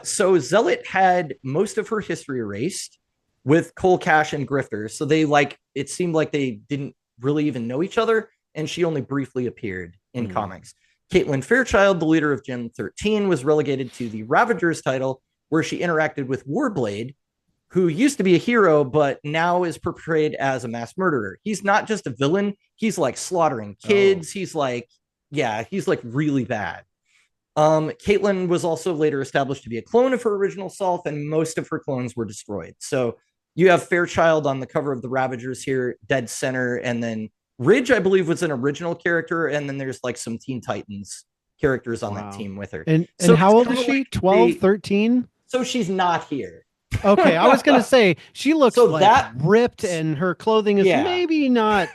So Zealot had most of her history erased with Cole Cash and Grifter. So they it seemed like they didn't really even know each other, and she only briefly appeared in comics. Caitlin Fairchild, the leader of Gen 13, was relegated to the Ravagers title, where she interacted with Warblade, who used to be a hero, but now is portrayed as a mass murderer. He's not just a villain. He's like slaughtering kids. He's like really bad. Caitlin was also later established to be a clone of her original self, and most of her clones were destroyed. So you have Fairchild on the cover of the Ravagers here, dead center, and then Ridge, I believe, was an original character, and then there's like some Teen Titans characters on that team with her. And So how it's old is kinda she? like 12, they- 13? So she's not here. Okay, I was gonna say she looks So like that- ripped, and her clothing is Yeah. maybe not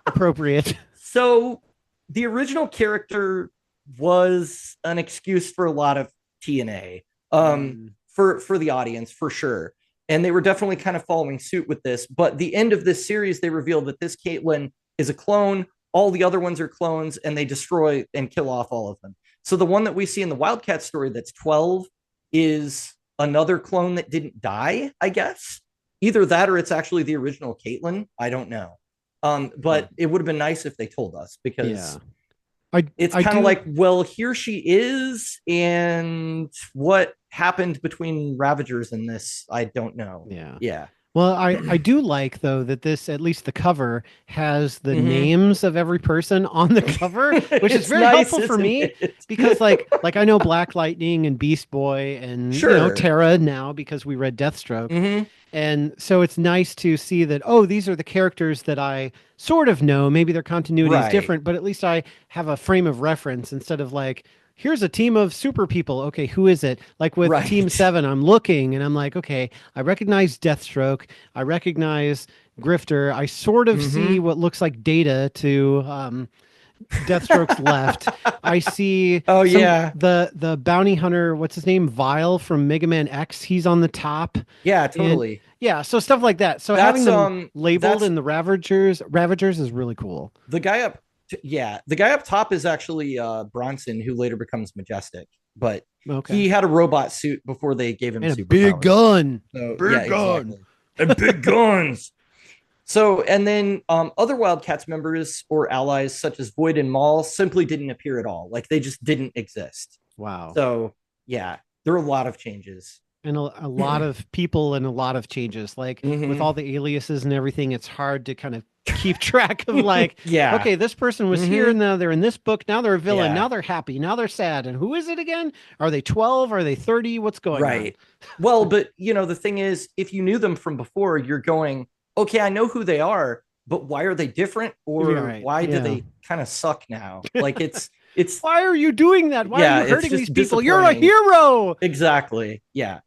appropriate. So the original character was an excuse for a lot of TNA for the audience, for sure. And they were definitely kind of following suit with this. But the end of this series, they revealed that this Caitlin is a clone. All the other ones are clones, and they destroy and kill off all of them. So the one that we see in the Wildcat story that's 12 is another clone that didn't die, I guess. Either that or it's actually the original Caitlin. I don't know. But it would have been nice if they told us, because it's kind of like, well, here she is, and what happened between Ravagers and this, I don't know. Yeah. Well, I do like, though, that this, at least the cover, has the names of every person on the cover, which is very nice, helpful for me, because like I know Black Lightning and Beast Boy and Terra now, because we read Deathstroke. And so it's nice to see that, oh, these are the characters that I sort of know. Maybe their continuity is different, but at least I have a frame of reference instead of like, here's a team of super people. Okay, who is it? Like with Team 7, I'm looking and I'm like, okay, I recognize Deathstroke. I recognize Grifter. I sort of see what looks like Data to Deathstroke's left. I see Oh some yeah. the bounty hunter, what's his name? Vile from Mega Man X. He's on the top. Yeah, And totally. yeah, so stuff like that. So having That's them labeled that's in the Ravagers is really cool. the guy up yeah, the guy up top is actually Bronson, who later becomes Majestic, but Okay. he had a robot suit before they gave him And a big superpowers. gun. So yeah, Big gun. exactly. And big guns. So, and then other Wildcats members or allies, such as Void and Maul, simply didn't appear at all. Like they just didn't exist. Wow. So, yeah, there are a lot of changes. And a lot of people and a lot of changes. Like with Hmm. all the aliases and everything, it's hard to kind of keep track of like, Yeah. okay, this person was here Hmm. and now they're in this book. Now they're a villain. Yeah. Now they're happy. Now they're sad. And who is it again? Are they 12? Are they 30? What's going on? Right. Well, but the thing is, if you knew them from before, you're going, okay, I know who they are, but why are they different? Yeah, Or right. why do Yeah. they kind of suck now? Like it's, Why are you doing that? Why are yeah, you it's hurting these just people? You're a disappointing. hero. Exactly. Yeah.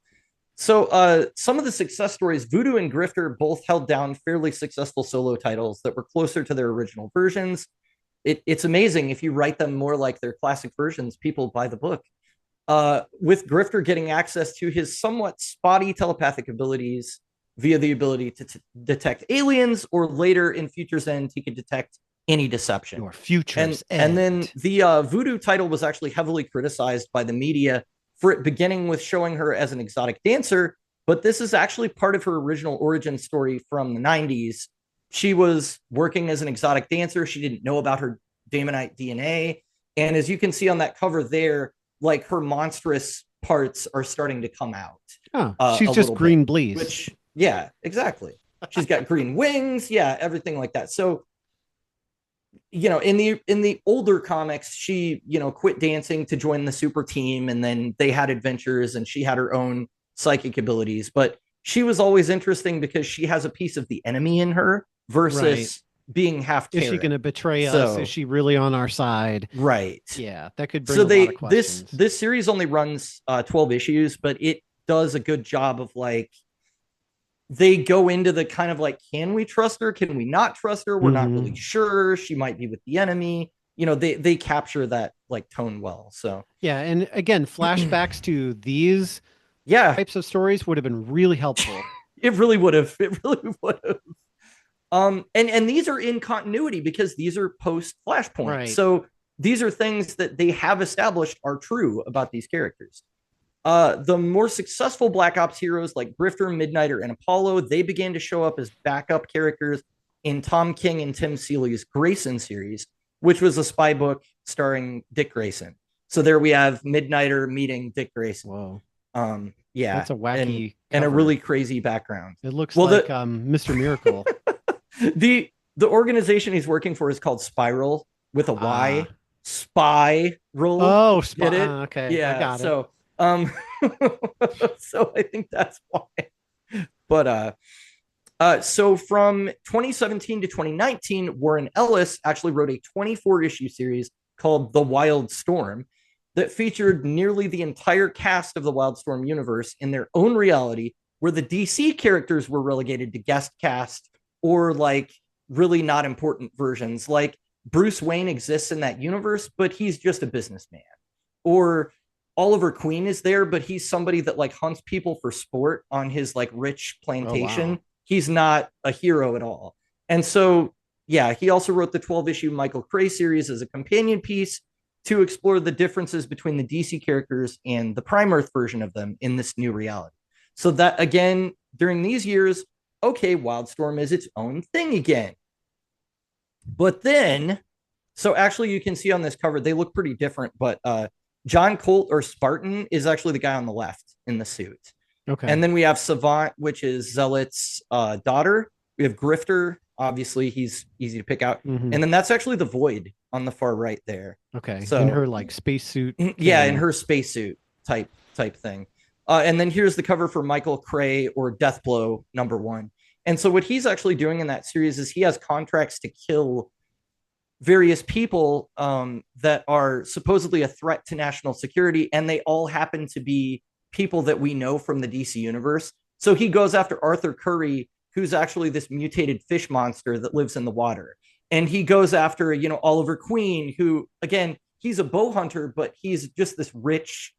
So some of the success stories, Voodoo and Grifter both held down fairly successful solo titles that were closer to their original versions. It's amazing if you write them more like their classic versions, people buy the book. With Grifter getting access to his somewhat spotty telepathic abilities via the ability to detect aliens, or later in Future's End, he could detect any deception. Your future's And then end. the Voodoo title was actually heavily criticized by the media for it beginning with showing her as an exotic dancer, but this is actually part of her original origin story from the 90s. She was working as an exotic dancer. She didn't know about her Daemonite DNA. And as you can see on that cover there, like her monstrous parts are starting to come out Oh, she's a just little bit, green bleeze. which, yeah, exactly. She's got green wings. Yeah, everything like that. So, in the older comics, she quit dancing to join the super team, and then they had adventures, and she had her own psychic abilities. But she was always interesting because she has a piece of the enemy in her Right. versus being half Is she going Terran. to betray us? Is So she really on our side? right. Yeah, that could bring So a lot of they this questions. this series only runs 12 issues, but it does a good job of like they go into the kind of like, can we trust her? Can we not trust her? We're not really Hmm. sure. She might be with the enemy. They capture that like tone well. So Yeah, and again, flashbacks to these yeah, types of stories would have been really helpful. it really would have. It really would have. And these are in continuity because these are post Flashpoint. Right. So these are things that they have established are true about these characters. The more successful Black Ops heroes like Grifter, Midnighter, and Apollo, they began to show up as backup characters in Tom King and Tim Seeley's Grayson series, which was a spy book starring Dick Grayson. So there we have Midnighter meeting Dick Grayson. Whoa. Yeah, That's a and wacky and a cover. really crazy background. It looks Well, like Mr. Miracle. the organization he's working for is called Spiral with a Ah. Y. Spy roll. Oh, Get it? okay. I Yeah. got it. So so I think that's why. But so from 2017 to 2019, Warren Ellis actually wrote a 24 issue series called The Wild Storm that featured nearly the entire cast of the Wildstorm universe in their own reality, where the DC characters were relegated to guest cast or like really not important versions. Like Bruce Wayne exists in that universe, but he's just a businessman. Or Oliver Queen is there, but he's somebody that like hunts people for sport on his like rich Oh, plantation. wow. He's not a hero at all. And so, yeah, he also wrote the 12 issue Michael Cray series as a companion piece to explore the differences between the DC characters and the Prime Earth version of them in this new reality. So that again, during these years, okay, Wildstorm is its own thing again. But then, so actually you can see on this cover, they look pretty different, but John Colt or Spartan is actually the guy on the left in the suit. Okay. And then we have Savant, which is Zealot's daughter. We have Grifter. Obviously, he's easy to pick out. Mhm. And then that's actually the Void on the far right there. Okay. So In her like spacesuit. yeah, in thing. her spacesuit type thing. And then here's the cover for Michael Cray or Deathblow #1. And so what he's actually doing in that series is he has contracts to kill various people that are supposedly a threat to national security, and they all happen to be people that we know from the DC universe. So he goes after Arthur Curry, who's actually this mutated fish monster that lives in the water. and he goes after, Oliver Queen, who, again, he's a bow hunter, but he's just this rich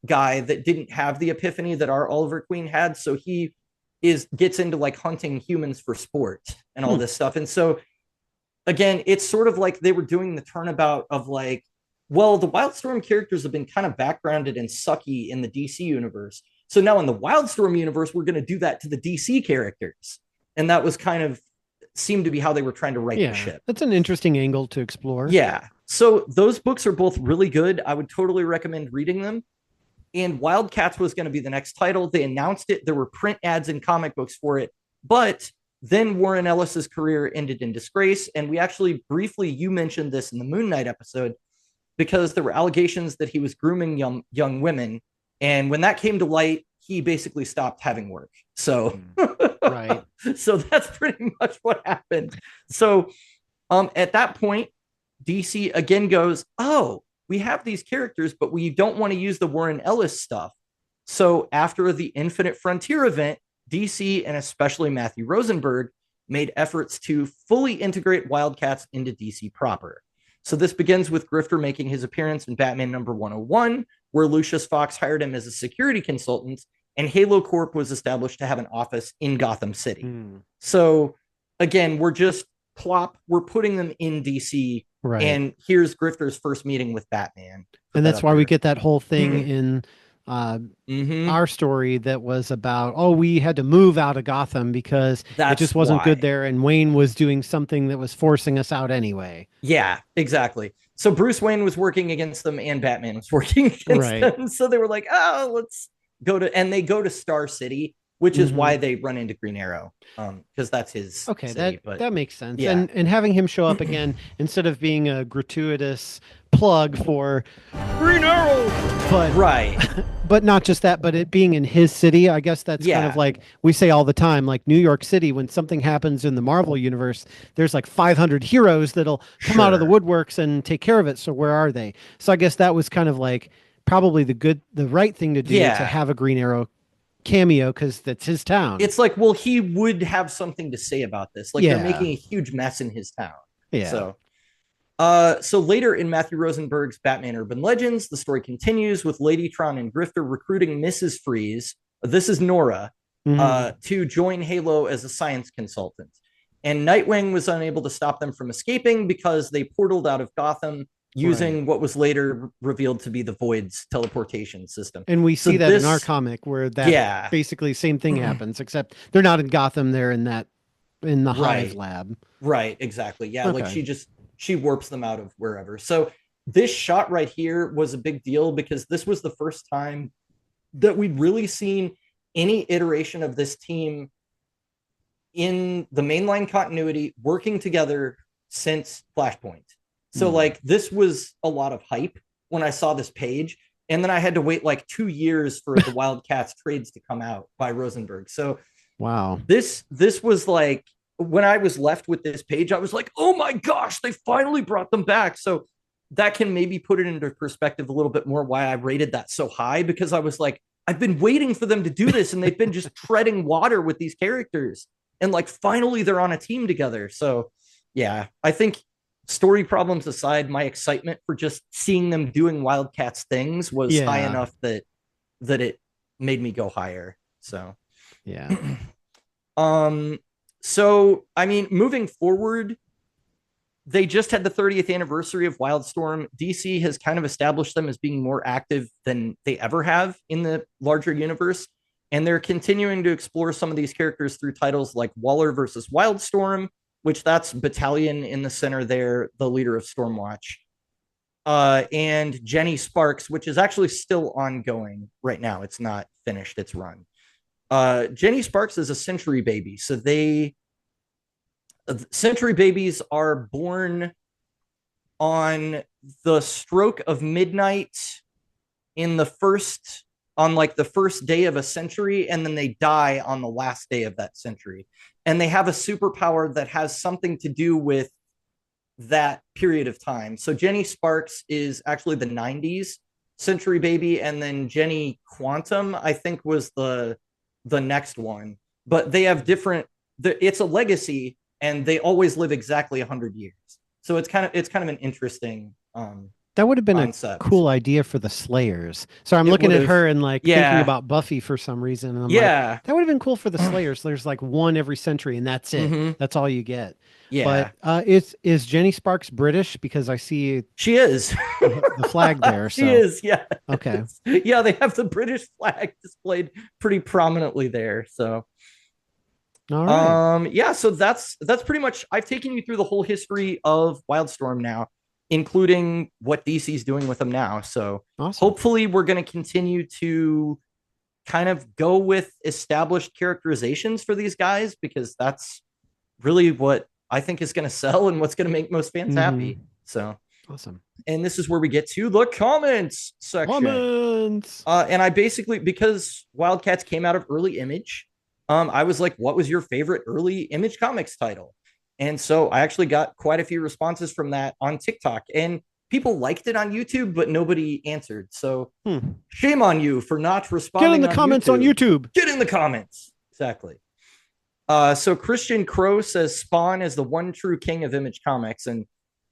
guy that didn't have the epiphany that our Oliver Queen had. So he gets into like hunting humans for sport and all this stuff. And so again, it's sort of like they were doing the turnabout of like, well, the Wildstorm characters have been kind of backgrounded and sucky in the DC universe. So now in the Wildstorm universe, we're going to do that to the DC characters. And that was kind of seemed to be how they were trying to write the ship. That's an interesting angle to explore. Yeah. So those books are both really good. I would totally recommend reading them. And WildCats was going to be the next title. They announced it. There were print ads and comic books for it. But then Warren Ellis's career ended in disgrace. And we actually briefly, you mentioned this in the Moon Knight episode, because there were allegations that he was grooming young women. And when that came to light, he basically stopped having work. So, right. So that's pretty much what happened. So at that point, DC again goes, oh, we have these characters, but we don't want to use the Warren Ellis stuff. So after the Infinite Frontier event, DC and especially Matthew Rosenberg made efforts to fully integrate Wildcats into DC proper. So this begins with Grifter making his appearance in Batman number 101, where Lucius Fox hired him as a security consultant, and Halo Corp was established to have an office in Gotham City. So again, we're putting them in DC. Right. And here's Grifter's first meeting with Batman. And that's why we get that whole thing in our story that was about, we had to move out of Gotham because it just wasn't good there. And Wayne was doing something that was forcing us out anyway. Yeah, exactly. So Bruce Wayne was working against them and Batman was working against them. So they were like, let's go they go to Star City, which is why they run into Green Arrow, because that's his city. That makes sense. Yeah. And having him show up again instead of being a gratuitous plug for Green Arrow, but not just that, but it being in his city. I guess that's kind of like we say all the time, like New York City, when something happens in the Marvel universe, there's like 500 heroes that'll come out of the woodworks and take care of it. So where are they? So I guess that was kind of like probably the right thing to do, to have a Green Arrow cameo, because that's his town. It's like, well, he would have something to say about this. Like they're making a huge mess in his town. So later in Matthew Rosenberg's Batman Urban Legends, the story continues with Ladytron and Grifter recruiting Mrs. Freeze, this is Nora, to join Halo as a science consultant. And Nightwing was unable to stop them from escaping because they portaled out of Gotham using what was later revealed to be the Void's teleportation system. And we see that in our comic where that basically same thing happens, except they're not in Gotham, they're in the Hive lab. Right, exactly. Yeah, like she warps them out of wherever. So this shot right here was a big deal because this was the first time that we'd really seen any iteration of this team in the mainline continuity working together since Flashpoint. So like this was a lot of hype when I saw this page. And then I had to wait like 2 years for the Wildcats trades to come out by Rosenberg. So wow, this was like, when I was left with this page, I was like, oh my gosh, they finally brought them back. So that can maybe put it into perspective a little bit more why I rated that so high, because I was like, I've been waiting for them to do this and they've been just treading water with these characters. And like, finally they're on a team together. So yeah, I think story problems aside, my excitement for just seeing them doing Wildcats things was high enough that it made me go higher. So yeah. So I mean, moving forward, they just had the 30th anniversary of Wildstorm. DC has kind of established them as being more active than they ever have in the larger universe. And they're continuing to explore some of these characters through titles like Waller versus Wildstorm, which that's Battalion in the center there, the leader of Stormwatch. And Jenny Sparks, which is actually still ongoing right now. It's not finished, it's run. Jenny Sparks is a Century baby. So Century babies are born on the stroke of midnight on the first day of a century, and then they die on the last day of that century. And they have a superpower that has something to do with that period of time. So Jenny Sparks is actually the 90s Century baby, and then Jenny Quantum, I think, was the next one. But they have different, it's a legacy, and they always live exactly 100 years. So it's kind of an interesting That would have been a concept. cool idea for the Slayers. So I'm It looking would at have, her and like thinking yeah, about Buffy for some reason, and I'm like, yeah. that would have been cool for the Slayers. There's like one every century, and that's it. Hmm. That's all you get. But Yeah, is Jenny Sparks British? Because I see she is. the flag there. She So is. Yeah, okay, yeah. They have the British flag displayed pretty prominently there. So all right, yeah, so that's pretty much, I've taken you through the whole history of Wildstorm now, including what DC's doing with them now. So awesome. hopefully we're going to continue to kind of go with established characterizations for these guys, because that's really what I think is going to sell and what's going to make most fans happy. Hmm. So, Awesome. and this is where we get to the comments section. Comments. And I basically, because Wildcats came out of early Image, I was like, what was your favorite early Image Comics title? And so I actually got quite a few responses from that on TikTok, and people liked it on YouTube, but nobody answered. So Hmm. shame on you for not Get in responding the on comments on YouTube. YouTube. Get in the comments. Exactly. So Christian Crow says Spawn is the one true king of Image Comics, and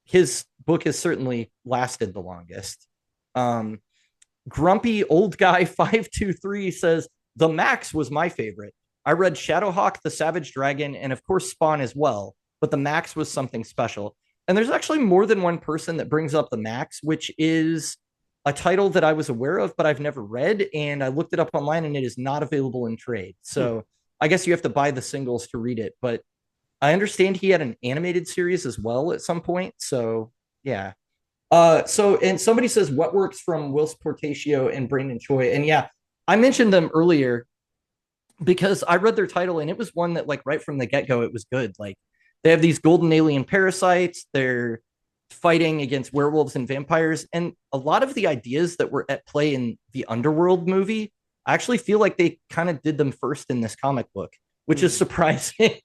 his book has certainly lasted the longest. Um, Grumpy Old Guy 523 says the Max was my favorite. I read Shadowhawk, the Savage Dragon, and of course Spawn as well, but the Max was something special. And there's actually more than one person that brings up the Max, which is a title that I was aware of, but I've never read. And I looked it up online and it is not available in trade. Hmm. So I guess you have to buy the singles to read it. But I understand he had an animated series as well at some point. So yeah. So and somebody says what works from Whilce Portatio and Brandon Choi. And yeah, I mentioned them earlier because I read their title and it was one that, like, right from the get-go, it was good. Like, they have these golden alien parasites, they're fighting against werewolves and vampires, and a lot of the ideas that were at play in the Underworld movie, I actually feel like they kind of did them first in this comic book, which is Hmm. surprising.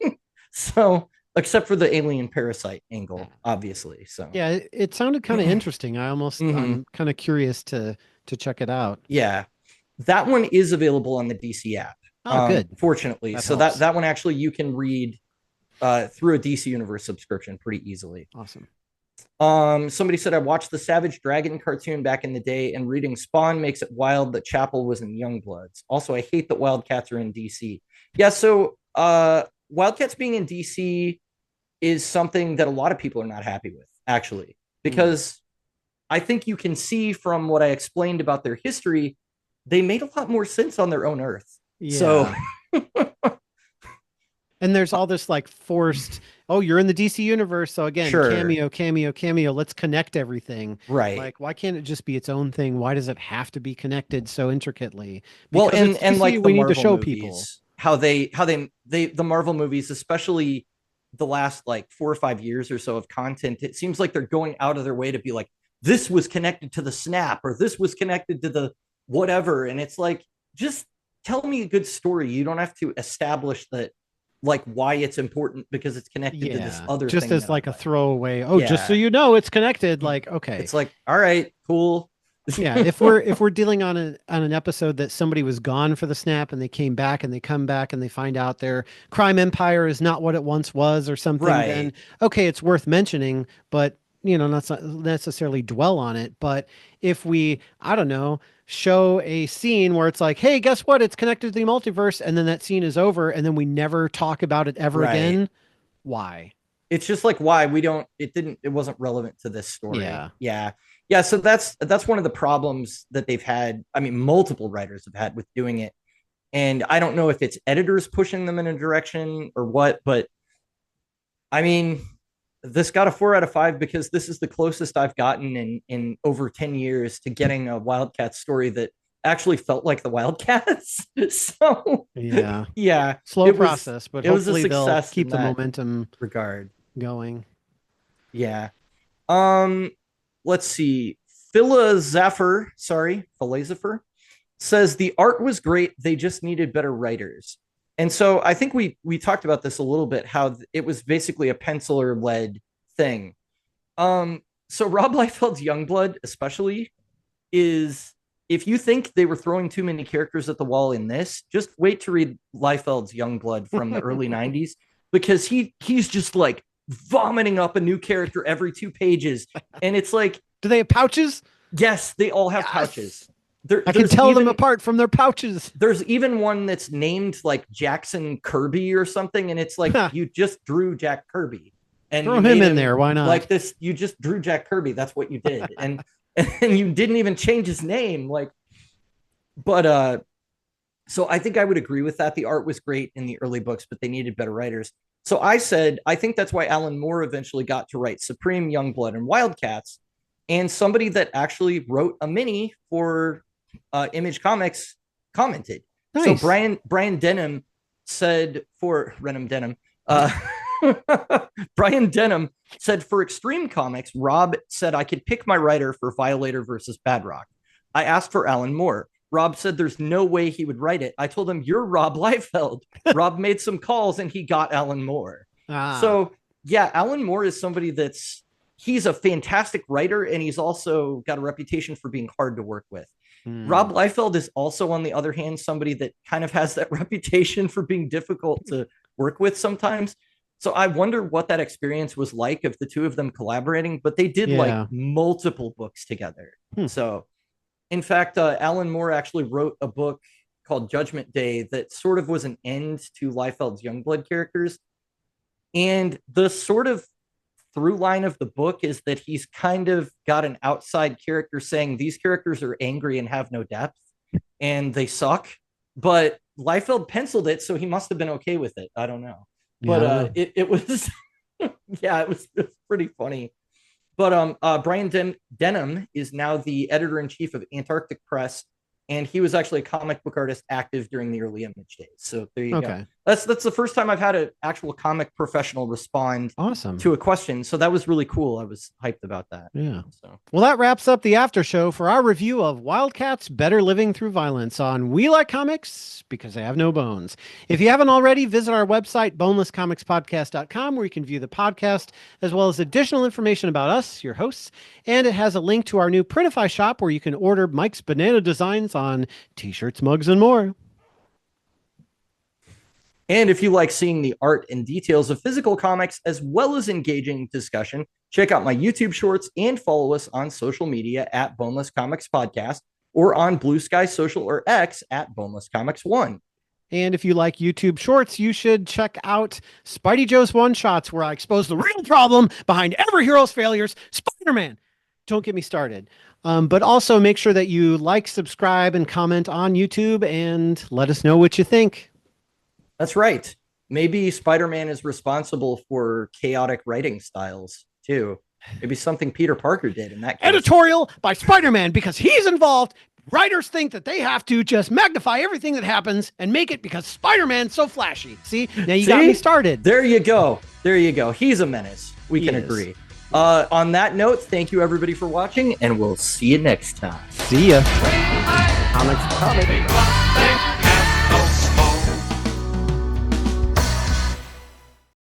So, except for the alien parasite angle, obviously. So Yeah, it sounded kind of interesting. mhm. I'm kind of curious to check it out. Yeah, that one is available on the DC app. Oh, good. Fortunately, That so that helps. that one actually you can read through a DC Universe subscription pretty easily. Awesome. Somebody said I watched the Savage Dragon cartoon back in the day, and reading Spawn makes it wild that Chapel was in Youngbloods. Also, I hate that Wildcats are in DC. Yeah, so Wildcats being in DC is something that a lot of people are not happy with, actually, Hmm. because I think you can see from what I explained about their history, they made a lot more sense on their own Earth. So Yeah. And there's all this like forced, oh, you're in the DC universe. So again, sure, cameo, cameo, cameo. Let's connect everything. right. Like, why can't it just be its own thing? Why does it have to be connected so intricately? Well, Because it's and DC, like the we need to Marvel show people. movies, how they the Marvel movies, especially the last like 4 or 5 years or so of content, it seems like they're going out of their way to be like, this was connected to the snap or this was connected to the whatever. And it's like, just tell me a good story. You don't have to establish that, like, why it's important because it's connected to this Yeah. other Just thing as that I like a like. throwaway. Oh, just so Yeah. you know, it's connected. Like, okay. It's like, all right, cool. Yeah, if we're dealing on an episode that somebody was gone for the snap and they came back and they come back and they find out their crime empire is not what it once was or something, then Right. okay, it's worth mentioning, but not necessarily dwell on it. But if we, I don't know, show a scene where it's like, hey, guess what? It's connected to the multiverse, and then that scene is over, and then we never talk about it ever Right. again. Why? It's just like, why we don't, it wasn't relevant to this story. Yeah. Yeah. Yeah, so that's one of the problems that they've had. I mean, multiple writers have had with doing it. And I don't know if it's editors pushing them in a direction or what, but I mean, this got a 4 out of 5 because this is the closest I've gotten in over 10 years to getting a Wildcat story that actually felt like the Wildcats. So Yeah. yeah, Slow it was process, but it was a hopefully they'll success keep in the that momentum regard. going. Yeah. Um, let's see. Philazapher says the art was great. They just needed better writers. And so I think we talked about this a little bit, how it was basically a penciler led thing. So Rob Liefeld's Youngblood, especially, is, if you think they were throwing too many characters at the wall in this, just wait to read Liefeld's Youngblood from the early 90s. because he's just like vomiting up a new character every 2 pages. And it's like, do they have pouches? Yes, they all have pouches. I can tell them apart from their pouches. There's even one that's named like Jackson Kirby or something, and it's like you just drew Jack Kirby and throw him in there. Why not? Like this, you just drew Jack Kirby. That's what you did, and you didn't even change his name. Like, but so I think I would agree with that. The art was great in the early books, but they needed better writers. So I said I think that's why Alan Moore eventually got to write Supreme, Youngblood, and Wildcats, and somebody that actually wrote a mini for Image Comics commented. Nice. So Brian Denham said for Renham Denham, Brian Denham said for Extreme Comics, Rob said I could pick my writer for Violator versus Badrock. I asked for Alan Moore. Rob said there's no way he would write it. I told him, you're Rob Liefeld. Rob made some calls and he got Alan Moore. So yeah, Alan Moore is somebody he's a fantastic writer, and he's also got a reputation for being hard to work with. Rob Liefeld is also, on the other hand, somebody that kind of has that reputation for being difficult to work with sometimes. So I wonder what that experience was like of the two of them collaborating, but they did like multiple books together. So in fact, Alan Moore actually wrote a book called Judgment Day that sort of was an end to Liefeld's Youngblood characters. And the sort of through line of the book is that he's kind of got an outside character saying these characters are angry and have no depth and they suck, but Liefeld penciled it, so he must have been okay with it. I don't know, but it was yeah, it was pretty funny. But Brian Denham is now the editor-in-chief of Antarctic Press, and he was actually a comic book artist active during the early Image days. So there you go. That's the first time I've had an actual comic professional respond to a question. So that was really cool. I was hyped about that. Yeah. So. Well, that wraps up the after show for our review of Wildcats Better Living Through Violence on We Like Comics Because They Have No Bones. If you haven't already, visit our website, bonelesscomicspodcast.com, where you can view the podcast as well as additional information about us, your hosts. And it has a link to our new Printify shop where you can order Mike's banana designs on t-shirts, mugs, and more. And if you like seeing the art and details of physical comics as well as engaging discussion, check out my YouTube shorts and follow us on social media at Boneless Comics Podcast or on Blue Sky Social or X at Boneless Comics 1. And if you like YouTube shorts, you should check out Spidey Joe's One Shots, where I expose the real problem behind every hero's failures, Spider-Man. Don't get me started. But also make sure that you like, subscribe, and comment on YouTube and let us know what you think. That's right. Maybe Spider-Man is responsible for chaotic writing styles, too. Maybe something Peter Parker did in that case. Editorial by Spider-Man, because he's involved. Writers think that they have to just magnify everything that happens and make it because Spider-Man's so flashy. See? Now you got me started. There you go. There you go. He's a menace. We can agree. On that note, thank you everybody for watching, and we'll see you next time. See ya. Comics.